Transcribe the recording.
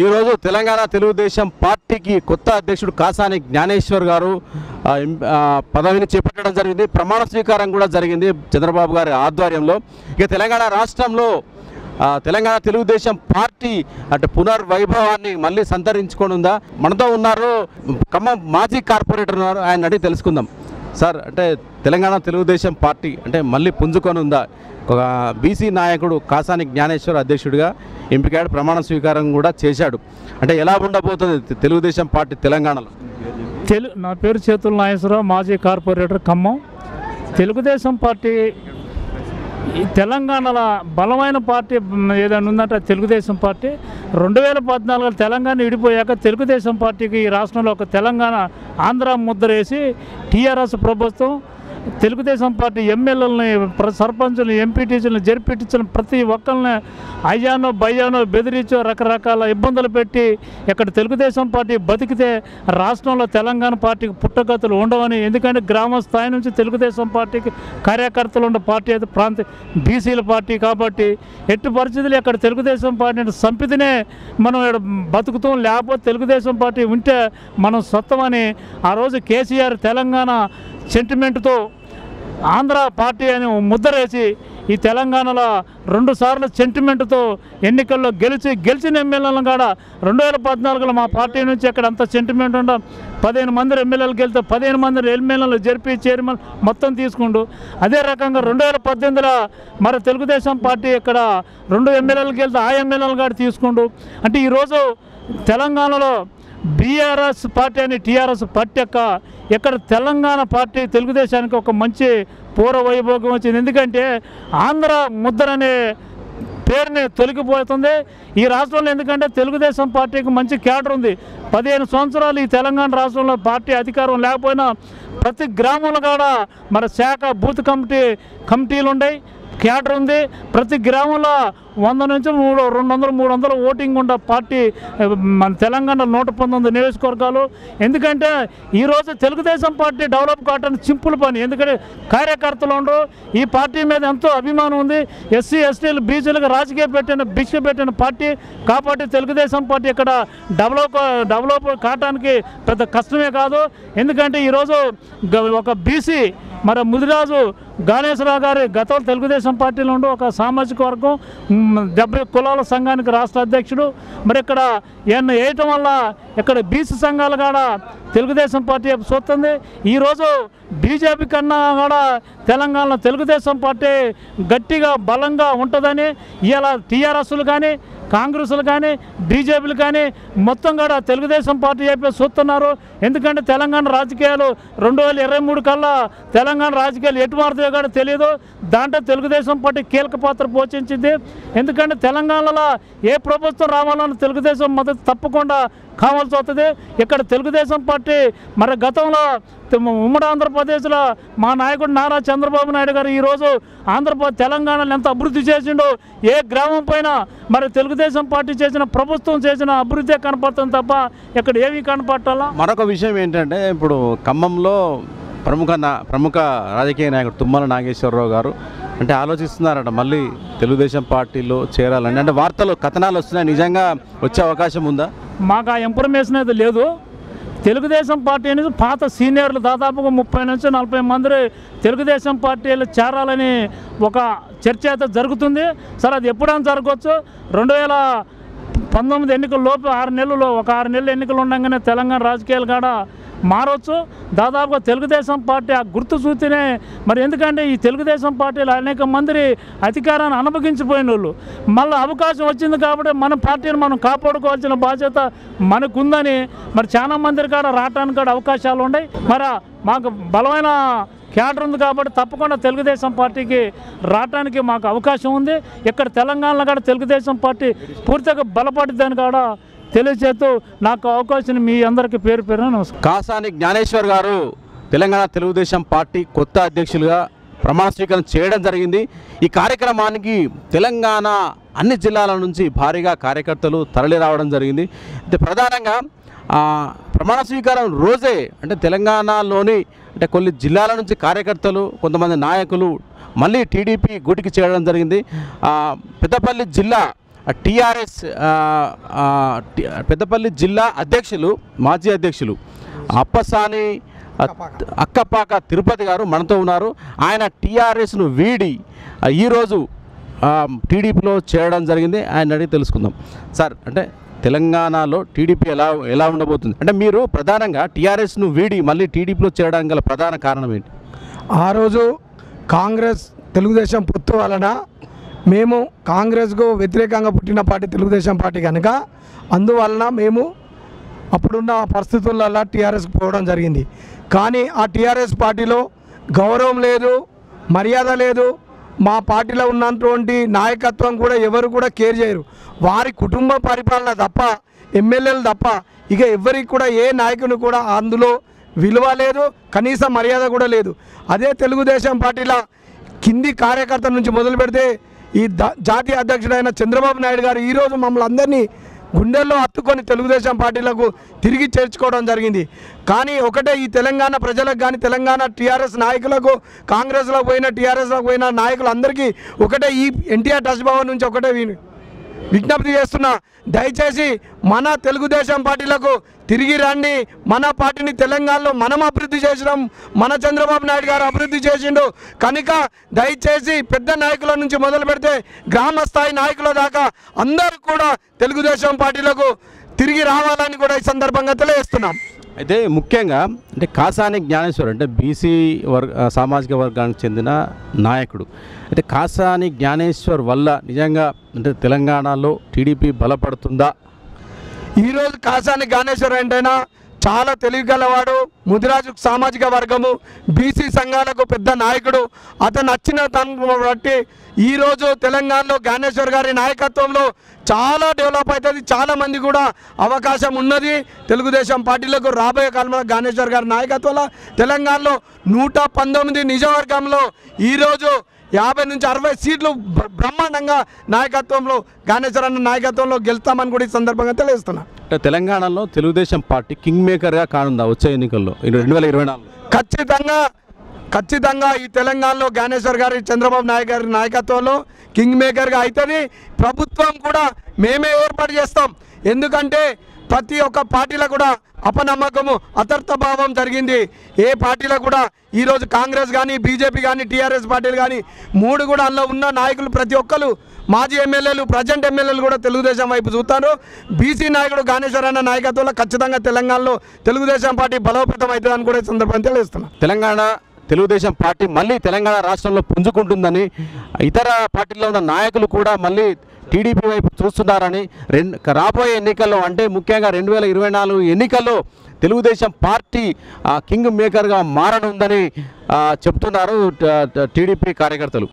ఈరోజు తెలంగాణ తెలుగుదేశం పార్టీకి కొత్త అధ్యక్షుడు కాసాని జ్ఞానేశ్వర్ గారు పదవిని చేపట్టడం జరిగింది. ప్రమాణ స్వీకారం కూడా జరిగింది చంద్రబాబు గారి ఆధ్వర్యంలో. ఇక తెలంగాణ రాష్ట్రంలో తెలంగాణ తెలుగుదేశం పార్టీ అంటే పునర్వైభవాన్ని మళ్ళీ సంతరించుకోనుందా? మనతో ఉన్నారు ఖమ్మం మాజీ కార్పొరేటర్ ఉన్నారు, ఆయన అడిగి తెలుసుకుందాం. సార్, అంటే తెలంగాణ తెలుగుదేశం పార్టీ అంటే మళ్ళీ పుంజుకొని ఉందా? ఒక బీసీ నాయకుడు కాసాని జ్ఞానేశ్వర్ అధ్యక్షుడిగా ఎంపికయ్యాడు, ప్రమాణ స్వీకారం కూడా చేశాడు. అంటే ఎలా ఉండబోతుంది తెలుగుదేశం పార్టీ తెలంగాణలో? నా పేరు చేతుల నాగేశ్వరరావు, మాజీ కార్పొరేటర్ ఖమ్మం. తెలుగుదేశం పార్టీ తెలంగాణలో బలమైన పార్టీ ఏదైనా ఉందంటే తెలుగుదేశం పార్టీ. 2014 తెలంగాణ విడిపోయాక తెలుగుదేశం పార్టీకి ఈ రాష్ట్రంలో ఒక తెలంగాణ ఆంధ్ర ముద్ర వేసి టీఆర్ఎస్ ప్రభుత్వం తెలుగుదేశం పార్టీ ఎమ్మెల్యేలని, సర్పంచులను, ఎంపీటీసీలను, జెడ్పీటీసీలను ప్రతి ఒక్కరిని అయ్యానో బయ్యానో బెదిరించో రకరకాల ఇబ్బందులు పెట్టి ఇక్కడ తెలుగుదేశం పార్టీ బతికితే రాష్ట్రంలో తెలంగాణ పార్టీకి పుట్టగతులు ఉండవని. ఎందుకంటే గ్రామ స్థాయి నుంచి తెలుగుదేశం పార్టీకి కార్యకర్తలు ఉన్న పార్టీ అయితే ప్రాంత బీసీల పార్టీ కాబట్టి ఎట్టి పరిస్థితులు ఇక్కడ తెలుగుదేశం పార్టీని సంపితేనే మనం ఇక్కడ బతుకుతాం, లేకపోతే తెలుగుదేశం పార్టీ ఉంటే మనం సొత్తమని ఆ రోజు కేసీఆర్ తెలంగాణ సెంటిమెంట్తో ఆంధ్ర పార్టీ అని ముద్రేసి ఈ తెలంగాణలో 2 సార్లు సెంటిమెంట్తో ఎన్నికల్లో గెలిచిన ఎమ్మెల్యేలను కూడా 2014లో మా పార్టీ నుంచి ఇక్కడ అంత సెంటిమెంట్ ఉండ 15 మంది ఎమ్మెల్యేలు గెలితే 15 మంది ఎమ్మెల్యేలు జరిపి చైర్మన్ మొత్తం తీసుకుంటూ అదే రకంగా 2018లో మరి తెలుగుదేశం పార్టీ ఇక్కడ 2 ఎమ్మెల్యేలు గెలితే ఆ ఎమ్మెల్యేలు కూడా తీసుకుంటూ అంటే ఈరోజు తెలంగాణలో బీఆర్ఎస్ పార్టీ అని టీఆర్ఎస్ పార్టీ ఇక్కడ తెలంగాణ పార్టీ తెలుగుదేశానికి ఒక మంచి పూర్వ వైభోగం వచ్చింది. ఎందుకంటే ఆంధ్ర ముద్ర అనే పేరుని తొలగిపోతుంది ఈ రాష్ట్రంలో. ఎందుకంటే తెలుగుదేశం పార్టీకి మంచి క్యాడర్ ఉంది. 15 సంవత్సరాలు ఈ తెలంగాణ రాష్ట్రంలో పార్టీ అధికారం లేకపోయినా ప్రతి గ్రామంలో కూడా మన శాఖ బూత్ కమిటీలు ఉన్నాయి, క్యాడర్ ఉంది. ప్రతి గ్రామంలో 100 నుంచి 200, 300 ఓటింగ్ ఉన్న పార్టీ మన తెలంగాణ 119 నియోజకవర్గాలు. ఎందుకంటే ఈరోజు తెలుగుదేశం పార్టీ డెవలప్ కావటానికి సింపుల్ పని. ఎందుకంటే కార్యకర్తలు ఉండరు, ఈ పార్టీ మీద ఎంతో అభిమానం ఉంది. ఎస్సీ ఎస్టీలు బీసీలకు భిక్ష పెట్టిన పార్టీ కాబట్టి తెలుగుదేశం పార్టీ ఇక్కడ డెవలప్ కావటానికి పెద్ద కష్టమే కాదు. ఎందుకంటే ఈరోజు ఒక బీసీ మరి ముదిరాజు జ్ఞానేశ్వరరావు గారి గతంలో తెలుగుదేశం పార్టీలో ఉండి ఒక సామాజిక వర్గం 70 కులాల సంఘానికి రాష్ట్ర అధ్యక్షుడు. మరి ఇక్కడ ఈయన వేయటం వల్ల ఇక్కడ బీసీ సంఘాలు కూడా తెలుగుదేశం పార్టీ చూస్తుంది. ఈరోజు బీజేపీ కన్నా కూడా తెలంగాణలో తెలుగుదేశం పార్టీ గట్టిగా బలంగా ఉంటుందని ఇవాళ టీఆర్ఎస్లు కానీ కాంగ్రెస్లు కానీ బీజేపీలు కానీ మొత్తం కూడా తెలుగుదేశం పార్టీ చెప్పి చూస్తున్నారు. ఎందుకంటే తెలంగాణ రాజకీయాలు 2023 కల్లా తెలంగాణ రాజకీయాలు ఎటు మారుతాయో కూడా తెలియదు. దాంట్లో తెలుగుదేశం పార్టీ కీలక పాత్ర పోషించింది. ఎందుకంటే తెలంగాణలో ఏ ప్రభుత్వం రావాలన్న తెలుగుదేశం మద్దతు తప్పకుండా కావాల్సి వస్తుంది. ఇక్కడ తెలుగుదేశం పార్టీ మరి గతంలో ఉమ్మడి ఆంధ్రప్రదేశ్లో మా నాయకుడు నారా చంద్రబాబు నాయుడు గారు ఈరోజు తెలంగాణలో ఎంత అభివృద్ధి చేసిండో ఏ గ్రామం పైన మరి తెలుగుదేశం పార్టీ చేసిన ప్రభుత్వం చేసిన అభివృద్ధి కనపడుతుంది తప్ప ఇక్కడ ఏమీ కనపట్టాలా. మరొక విషయం ఏంటంటే ఇప్పుడు ఖమ్మంలో ప్రముఖ రాజకీయ నాయకుడు తుమ్మల నాగేశ్వరరావు గారు అంటే ఆలోచిస్తున్నారట మళ్ళీ తెలుగుదేశం పార్టీలో చేరాలని. అంటే వార్తలు కథనాలు వస్తున్నాయి, నిజంగా వచ్చే అవకాశం ఉందా? మాకు ఆ ఇన్ఫర్మేషన్ అయితే లేదు. తెలుగుదేశం పార్టీ అనేది పాత సీనియర్లు దాదాపుగా 30 నుంచి 40 మంది తెలుగుదేశం పార్టీలో చేరాలని ఒక చర్చ అయితే జరుగుతుంది. సరే, అది ఎప్పుడైనా జరగవచ్చు. 2019 ఎన్నికల లోపు 6 నెలలు ఎన్నికలు ఉండగానే తెలంగాణ రాజకీయాలు కూడా మారవచ్చు. దాదాపుగా తెలుగుదేశం పార్టీ ఆ గుర్తు చూస్తేనే మరి ఎందుకంటే ఈ తెలుగుదేశం పార్టీలో అనేక మంది అధికారాన్ని అనుభవించిపోయిన వాళ్ళు మళ్ళీ అవకాశం వచ్చింది కాబట్టి మన పార్టీని మనం కాపాడుకోవాల్సిన బాధ్యత మనకుందని మరి చాలా మంది కూడా రావడానికి కూడా అవకాశాలు ఉన్నాయి. మరి మాకు బలమైన క్యాడర్ ఉంది కాబట్టి తప్పకుండా తెలుగుదేశం పార్టీకి రావడానికి మాకు అవకాశం ఉంది. ఇక్కడ తెలంగాణలో కూడా తెలుగుదేశం పార్టీ పూర్తిగా బలపడుతుందని కూడా తెలియజేస్తూ నాకు అవకాశం మీ అందరికీ పేరు నమస్కారం. కాసాని జ్ఞానేశ్వర్ గారు తెలంగాణ తెలుగుదేశం పార్టీ కొత్త అధ్యక్షులుగా ప్రమాణ స్వీకారం చేయడం జరిగింది. ఈ కార్యక్రమానికి తెలంగాణ అన్ని జిల్లాల నుంచి భారీగా కార్యకర్తలు తరలి రావడం జరిగింది. అయితే ప్రధానంగా ప్రమాణ స్వీకారం రోజే అంటే తెలంగాణలోని అంటే కొన్ని జిల్లాల నుంచి కార్యకర్తలు కొంతమంది నాయకులు మళ్ళీ టీడీపీ గూటికి చేరడం జరిగింది. పెద్దపల్లి జిల్లా టీఆర్ఎస్ పెద్దపల్లి జిల్లా అధ్యక్షులు మాజీ అధ్యక్షులు అప్పసాని అక్కపాక తిరుపతి గారు మనతో ఉన్నారు. ఆయన టీఆర్ఎస్ను వీడి ఈరోజు టీడీపీలో చేరడం జరిగింది. ఆయన అడిగి తెలుసుకుందాం. సార్, అంటే తెలంగాణలో టీడీపీ ఎలా ఉండబోతుంది? అంటే మీరు ప్రధానంగా టీఆర్ఎస్ను వీడి మళ్ళీ టీడీపీలో చేరడానికి గల ప్రధాన కారణం ఏంటి? ఆ రోజు కాంగ్రెస్ తెలుగుదేశం పొత్తు వలన మేము కాంగ్రెస్కు వ్యతిరేకంగా పుట్టిన పార్టీ తెలుగుదేశం పార్టీ కనుక అందువలన మేము అప్పుడున్న పరిస్థితులలో టీఆర్ఎస్కి పోవడం జరిగింది. కానీ ఆ టీఆర్ఎస్ పార్టీలో గౌరవం లేదు, మర్యాద లేదు. మా పార్టీలో ఉన్నటువంటి నాయకత్వం కూడా ఎవరు కూడా కేర్ చేయరు. వారి కుటుంబ పరిపాలన తప్ప, ఎమ్మెల్యేలు తప్ప ఇక ఎవరికి కూడా ఏ నాయకుని కూడా అందులో విలువ లేదు, కనీస మర్యాద కూడా లేదు. అదే తెలుగుదేశం పార్టీలో కింది కార్యకర్త నుంచి మొదలు పెడితే ఈ జాతీయ అధ్యక్షుడైన చంద్రబాబు నాయుడు గారు ఈరోజు మమ్మల్ని అందరినీ గుండెల్లో హత్తుకొని తెలుగుదేశం పార్టీలకు తిరిగి చేర్చుకోవడం జరిగింది. కానీ ఒకటే ఈ తెలంగాణ ప్రజలకు కానీ తెలంగాణ టీఆర్ఎస్ నాయకులకు, కాంగ్రెస్లో పోయిన టీఆర్ఎస్లో పోయిన నాయకులందరికీ ఒకటే ఈ ఎన్టీఆర్ ట్రస్ట్ భవన్ నుంచి ఒకటే విజ్ఞప్తి చేస్తున్నా, దయచేసి మన తెలుగుదేశం పార్టీలకు తిరిగి రండి. మన పార్టీని తెలంగాణలో మనం అభివృద్ధి చేసినాం, మన చంద్రబాబు నాయుడు గారు అభివృద్ధి చేసిండు కనుక దయచేసి పెద్ద నాయకుల నుంచి మొదలు పెడితే గ్రామ స్థాయి నాయకుల దాకా అందరూ కూడా తెలుగుదేశం పార్టీలకు తిరిగి రావాలని కూడా ఈ సందర్భంగా తెలియజేస్తున్నాం. అయితే ముఖ్యంగా అంటే కాసాని జ్ఞానేశ్వర్ అంటే బీసీ సామాజిక వర్గానికి చెందిన నాయకుడు. అయితే కాసాని జ్ఞానేశ్వర్ వల్ల నిజంగా అంటే తెలంగాణలో టీడీపీ బలపడుతుందా? ఈరోజు కాసాని జ్ఞానేశ్వర్ అంటేనా చాలా తెలివిగలవాడు, ముదిరాజు సామాజిక వర్గము, బీసీ సంఘాలకు పెద్ద నాయకుడు. అతను నచ్చిన తను బట్టి ఈరోజు తెలంగాణలో జ్ఞానేశ్వర్ గారి నాయకత్వంలో చాలా డెవలప్ అవుతుంది. చాలామంది కూడా అవకాశం ఉన్నది. తెలుగుదేశం పార్టీలకు రాబోయే కాలంలో జ్ఞానేశ్వర్ గారి నాయకత్వంలో తెలంగాణలో 119 నియోజకవర్గంలో ఈరోజు 50 నుంచి 60 సీట్లు బ్రహ్మాండంగా నాయకత్వంలో జ్ఞానేశ్వర్ అన్న నాయకత్వంలో గెలుస్తామని కూడా ఈ సందర్భంగా తెలియజేస్తున్నా. అంటే తెలంగాణలో తెలుగుదేశం పార్టీ కింగ్ మేకర్గా కానుందా వచ్చే ఎన్నికల్లో 2024? ఖచ్చితంగా ఈ తెలంగాణలో జ్ఞానేశ్వర్ గారి చంద్రబాబు నాయుడు గారి నాయకత్వంలో కింగ్ మేకర్గా అవుతుంది. ప్రభుత్వం కూడా మేమే ఏర్పాటు చేస్తాం. ఎందుకంటే ప్రతి ఒక్క పార్టీలో కూడా అపనమ్మకము, అతర్థభావం జరిగింది. ఏ పార్టీలో కూడా ఈరోజు కాంగ్రెస్ కానీ, బీజేపీ కానీ, టీఆర్ఎస్ పార్టీలు కానీ మూడు కూడా అందులో ఉన్న నాయకులు ప్రతి ఒక్కరు మాజీ ఎమ్మెల్యేలు, ప్రజెంట్ ఎమ్మెల్యేలు కూడా తెలుగుదేశం వైపు చూస్తారు. బీసీ నాయకుడు జ్ఞానేశ్వర్ అన్న నాయకత్వంలో ఖచ్చితంగా తెలంగాణలో తెలుగుదేశం పార్టీ బలోపేతం అవుతుందని కూడా ఈ సందర్భంగా తెలియజేస్తున్నాం. తెలంగాణ తెలుగుదేశం పార్టీ మళ్ళీ తెలంగాణ రాష్ట్రంలో పుంజుకుంటుందని ఇతర పార్టీల్లో ఉన్న నాయకులు కూడా మళ్ళీ టీడీపీ వైపు చూస్తున్నారని, రాబోయే ఎన్నికల్లో అంటే ముఖ్యంగా 2024 ఎన్నికల్లో తెలుగుదేశం పార్టీ కింగ్ మేకర్గా మారనుందని చెప్తున్నారు టీడీపీ కార్యకర్తలు.